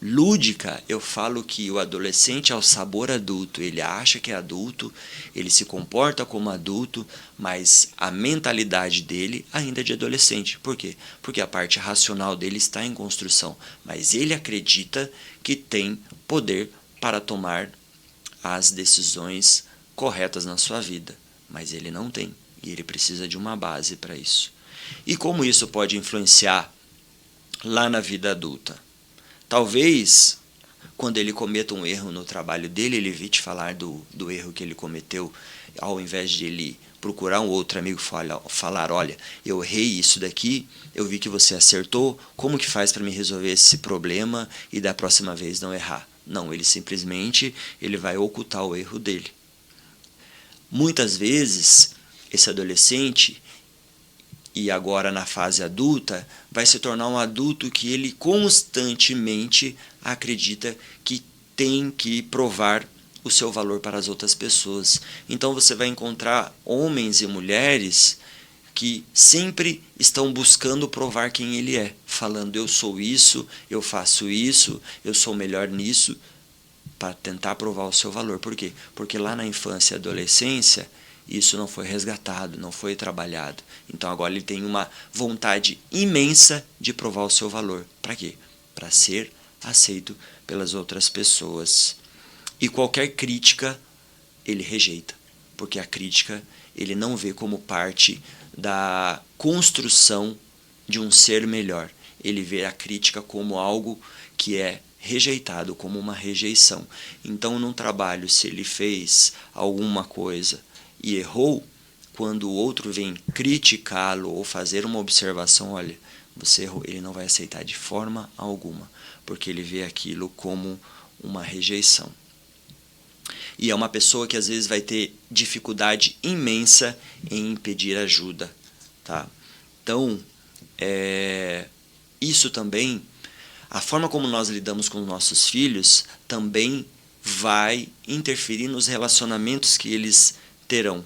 [SPEAKER 2] lúdica, eu falo que o adolescente é o sabor adulto. Ele acha que é adulto, ele se comporta como adulto, mas a mentalidade dele ainda é de adolescente. Por quê? Porque a parte racional dele está em construção, mas ele acredita que tem poder para tomar as decisões corretas na sua vida, mas ele não tem, e ele precisa de uma base para isso. E como isso pode influenciar lá na vida adulta? Talvez, quando ele cometa um erro no trabalho dele, ele evite falar do erro que ele cometeu, ao invés de ele procurar um outro amigo falar, olha, eu errei isso daqui, eu vi que você acertou, como que faz para me resolver esse problema e da próxima vez não errar? Não, ele simplesmente vai ocultar o erro dele. Muitas vezes, esse adolescente, e agora na fase adulta, vai se tornar um adulto que ele constantemente acredita que tem que provar o seu valor para as outras pessoas. Então você vai encontrar homens e mulheres que sempre estão buscando provar quem ele é, falando eu sou isso, eu faço isso, eu sou melhor nisso, para tentar provar o seu valor. Por quê? Porque lá na infância e adolescência, isso não foi resgatado, não foi trabalhado. Então agora ele tem uma vontade imensa de provar o seu valor. Para quê? Para ser aceito pelas outras pessoas. E qualquer crítica ele rejeita, porque a crítica ele não vê como parte da construção de um ser melhor. Ele vê a crítica como algo que é rejeitado, como uma rejeição. Então, num trabalho, se ele fez alguma coisa e errou, quando o outro vem criticá-lo ou fazer uma observação, olha, você errou, ele não vai aceitar de forma alguma, porque ele vê aquilo como uma rejeição. E é uma pessoa que às vezes vai ter dificuldade imensa em pedir ajuda. Tá? Então, isso também, a forma como nós lidamos com os nossos filhos também vai interferir nos relacionamentos que eles terão.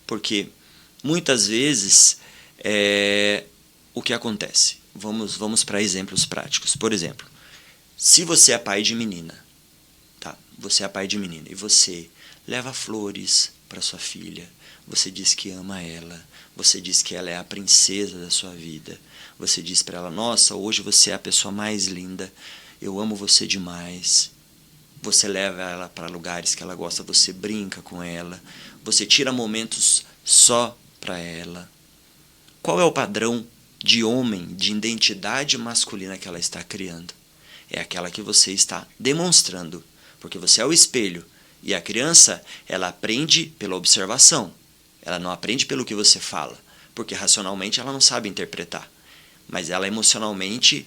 [SPEAKER 2] Porque muitas vezes o que acontece? Vamos para exemplos práticos. Por exemplo, se você é pai de menina, tá? Você é pai de menina e você leva flores para sua filha, você diz que ama ela, você diz que ela é a princesa da sua vida, você diz para ela, nossa, hoje você é a pessoa mais linda, eu amo você demais. Você leva ela para lugares que ela gosta, você brinca com ela, você tira momentos só para ela. Qual é o padrão de homem, de identidade masculina que ela está criando? É aquela que você está demonstrando, porque você é o espelho. E a criança, ela aprende pela observação, ela não aprende pelo que você fala, porque racionalmente ela não sabe interpretar. Mas ela emocionalmente,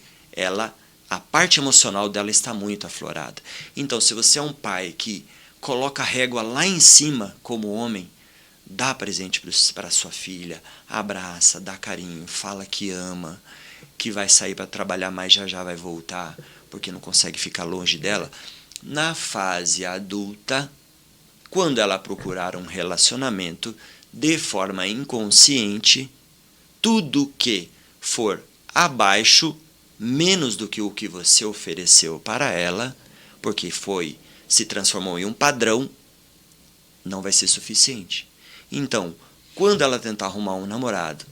[SPEAKER 2] a parte emocional dela está muito aflorada. Então, se você é um pai que coloca a régua lá em cima como homem, dá presente para sua filha, abraça, dá carinho, fala que ama, que vai sair para trabalhar, mas já vai voltar, porque não consegue ficar longe dela. Na fase adulta, quando ela procurar um relacionamento de forma inconsciente, tudo que for abaixo, menos do que o que você ofereceu para ela, porque se transformou em um padrão, não vai ser suficiente. Então, quando ela tentar arrumar um namorado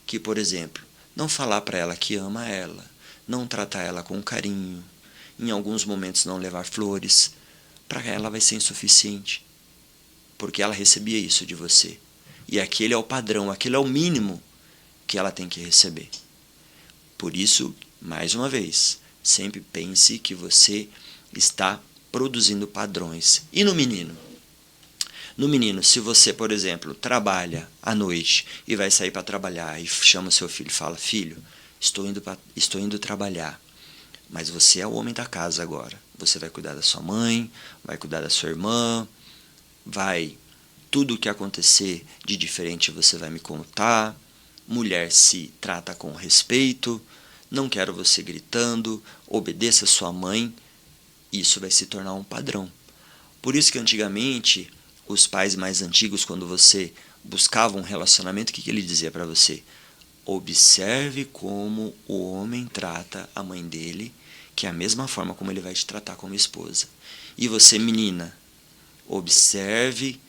[SPEAKER 2] que, por exemplo, não falar para ela que ama ela, não tratar ela com carinho, em alguns momentos não levar flores, para ela vai ser insuficiente, porque ela recebia isso de você. E aquele é o padrão, aquele é o mínimo que ela tem que receber. Por isso, mais uma vez, sempre pense que você está produzindo padrões. E no menino? No menino, se você, por exemplo, trabalha à noite e vai sair para trabalhar e chama seu filho e fala: filho, estou indo trabalhar, mas você é o homem da casa agora. Você vai cuidar da sua mãe, vai cuidar da sua irmã, tudo o que acontecer de diferente você vai me contar. Mulher, se trata com respeito, não quero você gritando, obedeça sua mãe. Isso vai se tornar um padrão. Por isso que antigamente, os pais mais antigos, quando você buscava um relacionamento, o que ele dizia para você? Observe como o homem trata a mãe dele, que é a mesma forma como ele vai te tratar como esposa. E você, menina, observe,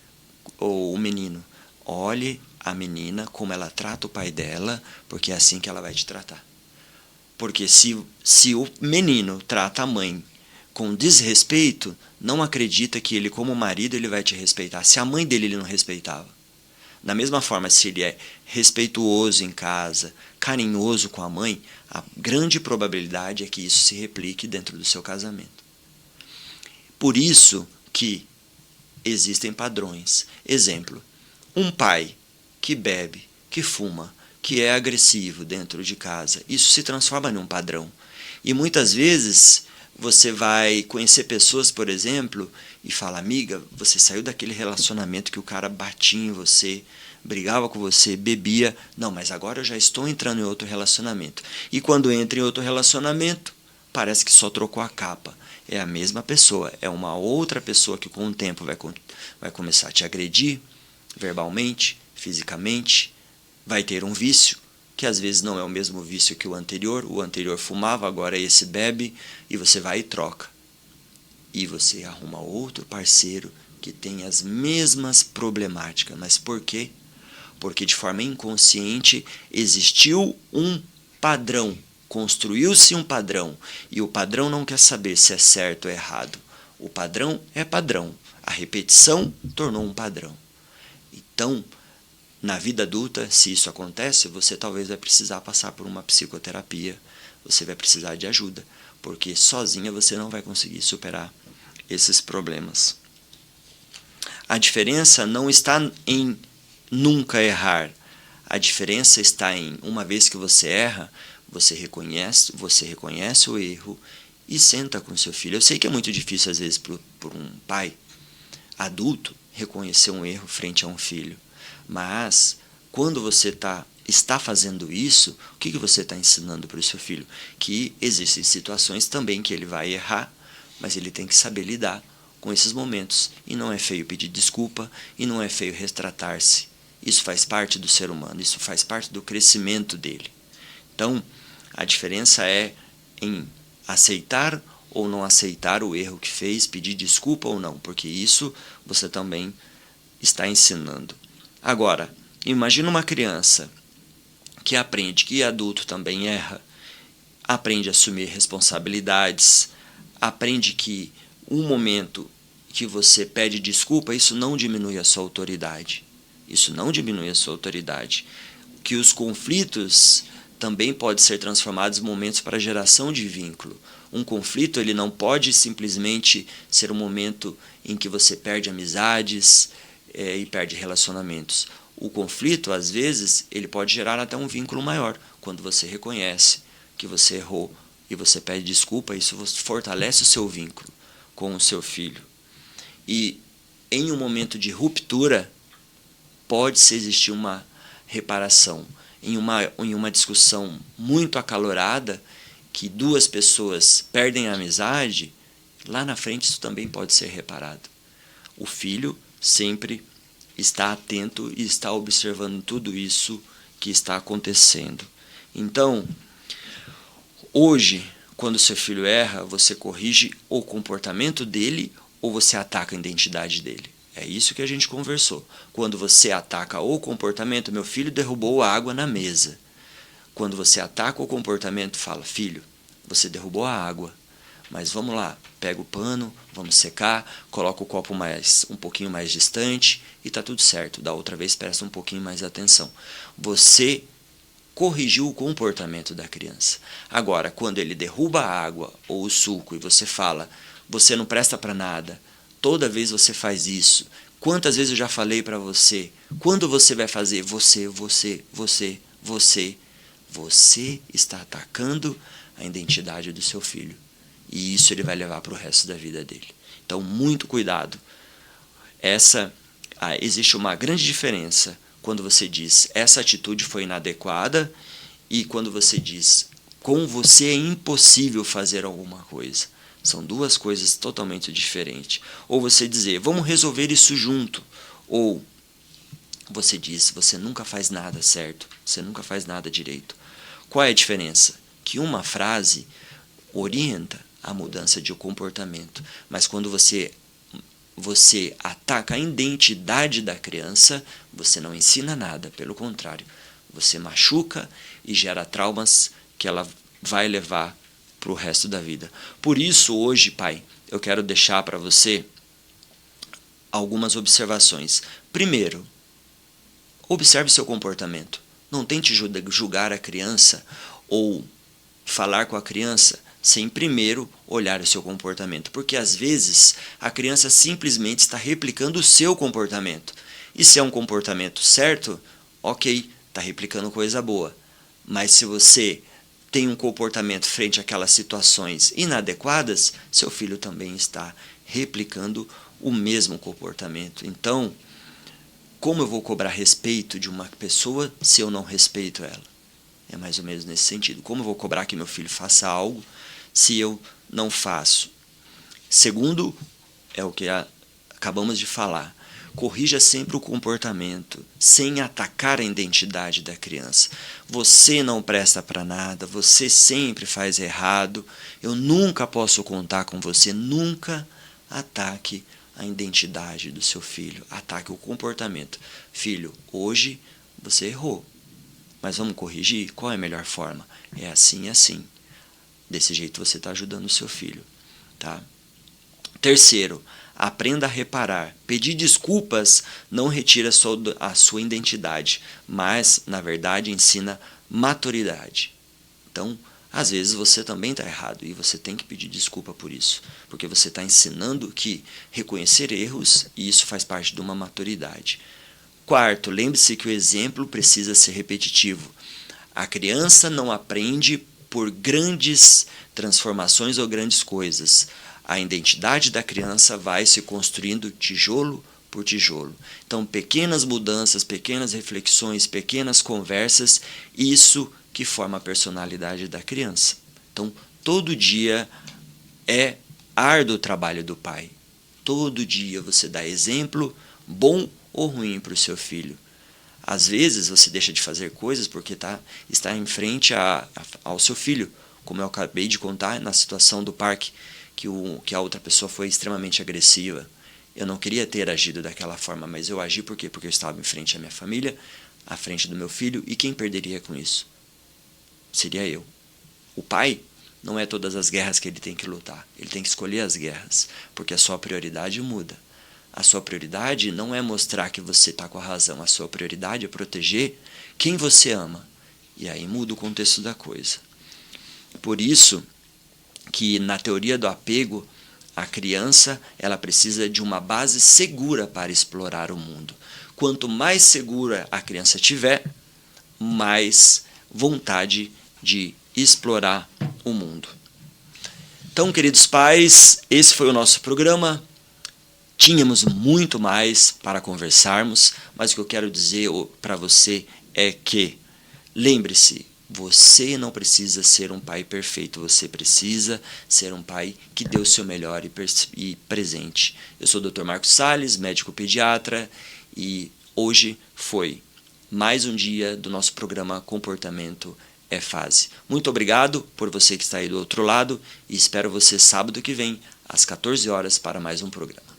[SPEAKER 2] ou o menino, olhe a menina como ela trata o pai dela, porque é assim que ela vai te tratar. Porque se o menino trata a mãe com desrespeito, não acredita que ele, como marido, ele vai te respeitar. Se a mãe dele ele não respeitava. Da mesma forma, se ele é respeituoso em casa, carinhoso com a mãe, a grande probabilidade é que isso se replique dentro do seu casamento. Por isso que existem padrões. Exemplo, um pai que bebe, que fuma, que é agressivo dentro de casa, isso se transforma num padrão. E muitas vezes você vai conhecer pessoas, por exemplo, e fala: amiga, você saiu daquele relacionamento que o cara batia em você, brigava com você, bebia. Não, mas agora eu já estou entrando em outro relacionamento. E quando entra em outro relacionamento, parece que só trocou a capa. É a mesma pessoa, é uma outra pessoa que com o tempo vai começar a te agredir, verbalmente, fisicamente, vai ter um vício, que às vezes não é o mesmo vício que o anterior fumava, agora esse bebe, e você vai e troca. E você arruma outro parceiro que tem as mesmas problemáticas. Mas por quê? Porque de forma inconsciente existiu um padrão, construiu-se um padrão, e o padrão não quer saber se é certo ou errado. O padrão é padrão, a repetição tornou um padrão. Então, na vida adulta, se isso acontece, você talvez vai precisar passar por uma psicoterapia, você vai precisar de ajuda, porque sozinha você não vai conseguir superar esses problemas. A diferença não está em nunca errar, a diferença está em, uma vez que você erra, você reconhece o erro e senta com seu filho. Eu sei que é muito difícil às vezes por um pai adulto reconhecer um erro frente a um filho. Mas, quando você está fazendo isso, o que você está ensinando para o seu filho? Que existem situações também que ele vai errar, mas ele tem que saber lidar com esses momentos. E não é feio pedir desculpa, e não é feio retratar-se. Isso faz parte do ser humano, isso faz parte do crescimento dele. Então, a diferença é em aceitar ou não aceitar o erro que fez, pedir desculpa ou não, porque isso você também está ensinando. Agora, imagina uma criança que aprende que adulto também erra, aprende a assumir responsabilidades, aprende que um momento que você pede desculpa, isso não diminui a sua autoridade. Isso não diminui a sua autoridade. Que os conflitos também podem ser transformados em momentos para geração de vínculo. Um conflito ele não pode simplesmente ser um momento em que você perde amizades, e perde relacionamentos. O conflito, às vezes, ele pode gerar até um vínculo maior. Quando você reconhece que você errou e você pede desculpa, isso fortalece o seu vínculo com o seu filho. E em um momento de ruptura, pode-se existir uma reparação. Em uma discussão muito acalorada, que duas pessoas perdem a amizade, lá na frente isso também pode ser reparado. O filho sempre está atento e está observando tudo isso que está acontecendo. Então, hoje, quando seu filho erra, você corrige o comportamento dele ou você ataca a identidade dele? É isso que a gente conversou. Quando você ataca o comportamento, meu filho derrubou a água na mesa. Quando você ataca o comportamento, fala: filho, você derrubou a água. mas vamos lá, pega o pano, vamos secar, coloca o copo um pouquinho mais distante e tá tudo certo. Da outra vez presta um pouquinho mais atenção. Você corrigiu o comportamento da criança. Agora, quando ele derruba a água ou o suco e você fala, você não presta para nada, toda vez você faz isso, quantas vezes eu já falei para você, quando você vai fazer, você está atacando a identidade do seu filho. E isso ele vai levar para o resto da vida dele. Então, muito cuidado. Existe uma grande diferença quando você diz essa atitude foi inadequada e quando você diz com você é impossível fazer alguma coisa. São duas coisas totalmente diferentes. Ou você dizer vamos resolver isso junto. Ou você diz você nunca faz nada certo, você nunca faz nada direito. Qual é a diferença? Que uma frase orienta a mudança de comportamento, mas quando você ataca a identidade da criança, você não ensina nada, pelo contrário, você machuca e gera traumas que ela vai levar para o resto da vida. Por isso, hoje, pai, eu quero deixar para você algumas observações. Primeiro, observe seu comportamento. Não tente julgar a criança ou falar com a criança sem primeiro olhar o seu comportamento, porque às vezes a criança simplesmente está replicando o seu comportamento. E se é um comportamento certo, ok, está replicando coisa boa. Mas se você tem um comportamento frente àquelas situações inadequadas, seu filho também está replicando o mesmo comportamento. Então, como eu vou cobrar respeito de uma pessoa se eu não respeito ela? É mais ou menos nesse sentido. Como eu vou cobrar que meu filho faça algo se eu não faço? Segundo, é o que acabamos de falar. Corrija sempre o comportamento, sem atacar a identidade da criança. Você não presta para nada, você sempre faz errado, eu nunca posso contar com você. Nunca ataque a identidade do seu filho, ataque o comportamento. Filho, hoje você errou, mas vamos corrigir? Qual é a melhor forma? É assim e assim. Desse jeito você está ajudando o seu filho. Tá? Terceiro, aprenda a reparar. Pedir desculpas não retira a sua identidade, mas, na verdade, ensina maturidade. Então, às vezes você também está errado e você tem que pedir desculpa por isso, porque você está ensinando que reconhecer erros, e isso faz parte de uma maturidade. Quarto, lembre-se que o exemplo precisa ser repetitivo. A criança não aprende por grandes transformações ou grandes coisas. A identidade da criança vai se construindo tijolo por tijolo. Então, pequenas mudanças, pequenas reflexões, pequenas conversas, isso que forma a personalidade da criança. Então, todo dia é árduo o trabalho do pai. Todo dia você dá exemplo, bom ou ruim, para o seu filho. Às vezes você deixa de fazer coisas porque está em frente ao seu filho, como eu acabei de contar na situação do parque, que a outra pessoa foi extremamente agressiva. Eu não queria ter agido daquela forma, mas eu agi por quê? Porque eu estava em frente à minha família, à frente do meu filho, e quem perderia com isso? Seria eu. O pai não é todas as guerras que ele tem que lutar, ele tem que escolher as guerras, porque a sua prioridade muda. A sua prioridade não é mostrar que você está com a razão, a sua prioridade é proteger quem você ama. E aí muda o contexto da coisa. Por isso que na teoria do apego, a criança ela precisa de uma base segura para explorar o mundo. Quanto mais segura a criança tiver, mais vontade de explorar o mundo. Então, queridos pais, esse foi o nosso programa. Tínhamos muito mais para conversarmos, mas o que eu quero dizer para você é que, lembre-se, você não precisa ser um pai perfeito, você precisa ser um pai que dê o seu melhor e presente. Eu sou o Dr. Marcos Salles, médico pediatra, e hoje foi mais um dia do nosso programa Comportamento é Fase. Muito obrigado por você que está aí do outro lado e espero você sábado que vem, às 14 horas, para mais um programa.